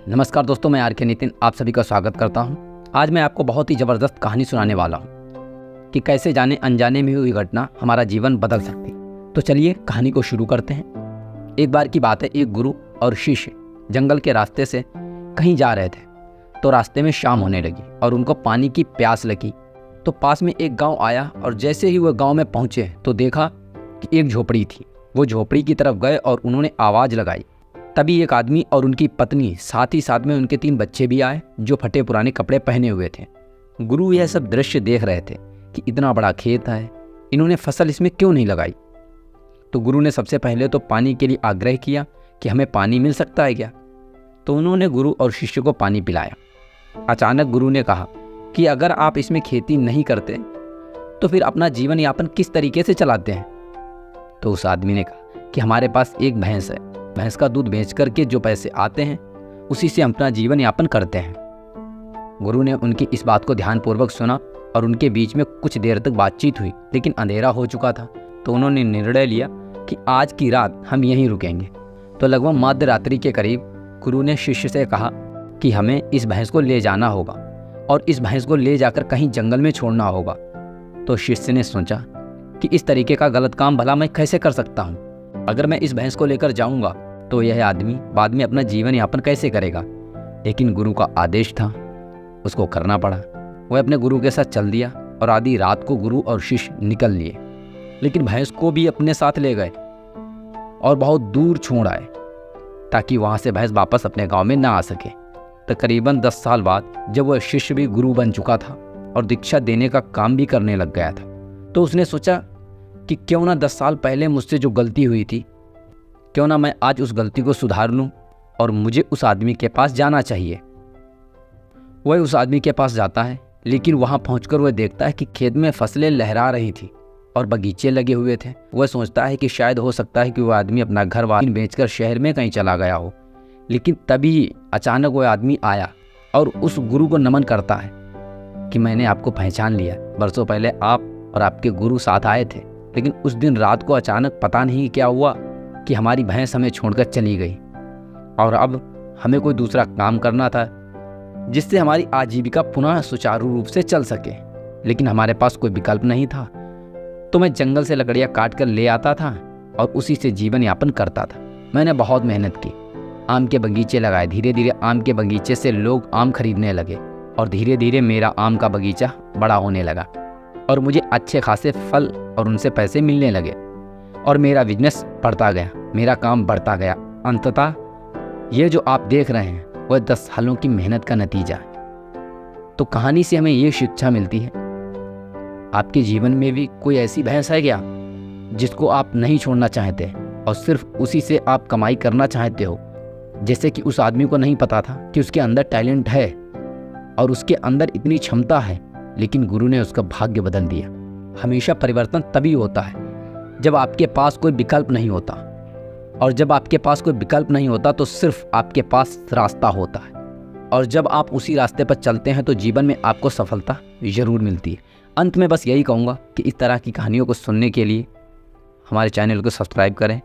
नमस्कार दोस्तों, मैं आर.के. नितिन आप सभी का स्वागत करता हूं। आज मैं आपको बहुत ही ज़बरदस्त कहानी सुनाने वाला हूं कि कैसे जाने अनजाने में हुई घटना हमारा जीवन बदल सकती। तो चलिए कहानी को शुरू करते हैं। एक बार की बात है, एक गुरु और शिष्य जंगल के रास्ते से कहीं जा रहे थे। तो रास्ते में शाम होने लगी और उनको पानी की प्यास लगी। तो पास में एक गाँव आया और जैसे ही वह गाँव में पहुँचे तो देखा कि एक झोपड़ी थी। वो झोपड़ी की तरफ गए और उन्होंने आवाज़ लगाई। तभी एक आदमी और उनकी पत्नी, साथ ही साथ में उनके 3 बच्चे भी आए जो फटे पुराने कपड़े पहने हुए थे। गुरु यह सब दृश्य देख रहे थे कि इतना बड़ा खेत है, इन्होंने फसल इसमें क्यों नहीं लगाई। तो गुरु ने सबसे पहले तो पानी के लिए आग्रह किया कि हमें पानी मिल सकता है क्या। तो उन्होंने गुरु और शिष्य को पानी पिलाया। अचानक गुरु ने कहा कि अगर आप इसमें खेती नहीं करते तो फिर अपना जीवन यापन किस तरीके से चलाते हैं। तो उस आदमी ने कहा कि हमारे पास एक भैंस है, भैंस का दूध बेच करके जो पैसे आते हैं उसी से अपना जीवन यापन करते हैं। गुरु ने उनकी इस बात को ध्यानपूर्वक सुना और उनके बीच में कुछ देर तक बातचीत हुई, लेकिन अंधेरा हो चुका था। तो उन्होंने निर्णय लिया कि आज की रात हम यहीं रुकेंगे। तो लगभग मध्य रात्रि के करीब गुरु ने शिष्य से कहा कि हमें इस भैंस को ले जाना होगा और इस भैंस को ले जाकर कहीं जंगल में छोड़ना होगा। तो शिष्य ने सोचा कि इस तरीके का गलत काम भला मैं कैसे कर सकता हूँ। अगर मैं इस भैंस को लेकर जाऊँगा तो यह आदमी बाद में अपना जीवन यापन कैसे करेगा। लेकिन गुरु का आदेश था, उसको करना पड़ा। वह अपने गुरु के साथ चल दिया और आधी रात को गुरु और शिष्य निकल लिए, लेकिन भैंस को भी अपने साथ ले गए और बहुत दूर छोड़ आए ताकि वहाँ से भैंस वापस अपने गांव में ना आ सके। तकरीबन 10 साल बाद जब वह शिष्य भी गुरु बन चुका था और दीक्षा देने का काम भी करने लग गया था, तो उसने सोचा कि क्यों ना 10 साल पहले मुझसे जो गलती हुई थी, क्यों ना मैं आज उस गलती को सुधार लूं और मुझे उस आदमी के पास जाना चाहिए। वह उस आदमी के पास जाता है, लेकिन वहां पहुंचकर वह देखता है कि खेत में फसलें लहरा रही थी और बगीचे लगे हुए थे। वह सोचता है कि शायद हो सकता है कि वह आदमी अपना घर वाहन बेचकर शहर में कहीं चला गया हो। लेकिन तभी अचानक वह आदमी आया और उस गुरु को नमन करता है कि मैंने आपको पहचान लिया। बरसों पहले आप और आपके गुरु साथ आए थे, लेकिन उस दिन रात को अचानक पता नहीं क्या हुआ कि हमारी भैंस हमें छोड़कर चली गई और अब हमें कोई दूसरा काम करना था जिससे हमारी आजीविका पुनः सुचारू रूप से चल सके। लेकिन हमारे पास कोई विकल्प नहीं था, तो मैं जंगल से लकड़ियाँ काट कर ले आता था और उसी से जीवन यापन करता था। मैंने बहुत मेहनत की, आम के बगीचे लगाए। धीरे धीरे आम के बगीचे से लोग आम खरीदने लगे और धीरे धीरे मेरा आम का बगीचा बड़ा होने लगा और मुझे अच्छे खासे फल और उनसे पैसे मिलने लगे और मेरा बिजनेस बढ़ता गया, मेरा काम बढ़ता गया। अंततः ये जो आप देख रहे हैं वह 10 सालों की मेहनत का नतीजा है। तो कहानी से हमें ये शिक्षा मिलती है, आपके जीवन में भी कोई ऐसी भैंस है क्या जिसको आप नहीं छोड़ना चाहते और सिर्फ उसी से आप कमाई करना चाहते हो। जैसे कि उस आदमी को नहीं पता था कि उसके अंदर टैलेंट है और उसके अंदर इतनी क्षमता है, लेकिन गुरु ने उसका भाग्य बदल दिया। हमेशा परिवर्तन तभी होता है जब आपके पास कोई विकल्प नहीं होता, और जब आपके पास कोई विकल्प नहीं होता तो सिर्फ आपके पास रास्ता होता है, और जब आप उसी रास्ते पर चलते हैं तो जीवन में आपको सफलता जरूर मिलती है। अंत में बस यही कहूँगा कि इस तरह की कहानियों को सुनने के लिए हमारे चैनल को सब्सक्राइब करें